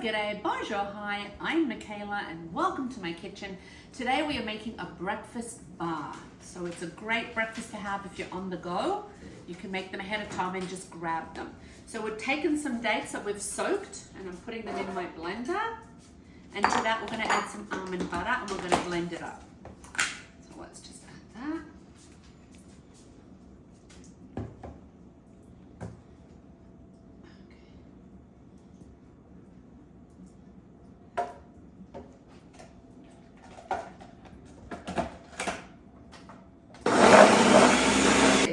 g'day, bonjour, hi, I'm Michaela and welcome to my kitchen. Today we are making a breakfast bar. So it's a great breakfast to have if you're on the go. You can make them ahead of time and just grab them. So we've taken some dates that we've soaked and I'm putting them in my blender. And to that we're going to add some almond butter and we're going to blend it up. So let's just add that.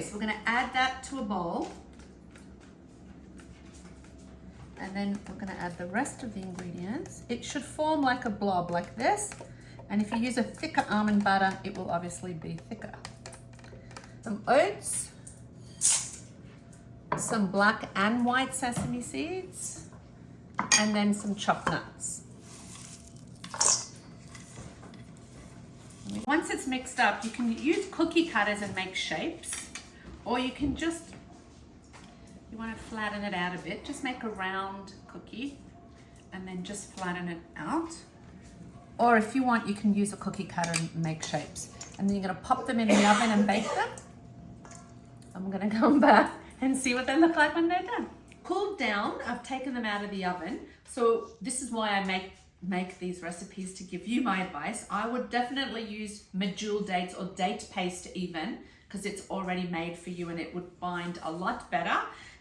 So we're going to add that to a bowl and then we're going to add the rest of the ingredients. It should form like a blob like this, and if you use a thicker almond butter it will obviously be thicker. Some oats, some black and white sesame seeds, and then some chopped nuts. Once it's mixed up, you can use cookie cutters and make shapes. Or you can just, you want to flatten it out a bit, just make a round cookie and then just flatten it out. Or if you want, you can use a cookie cutter and make shapes. And then you're going to pop them in the oven and bake them. I'm going to come back and see what they look like when they're done. Cooled down, I've taken them out of the oven. So this is why I make these recipes, to give you my advice. I would definitely use Medjool dates or date paste even, because it's already made for you and it would bind a lot better.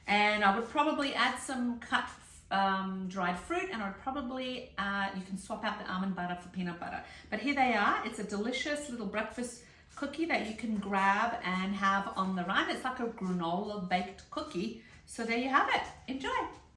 And I would probably add some cut dried fruit, and I would probably, you can swap out the almond butter for peanut butter. But here they are. It's a delicious little breakfast cookie that you can grab and have on the run. It's like a granola baked cookie. So there you have it. Enjoy.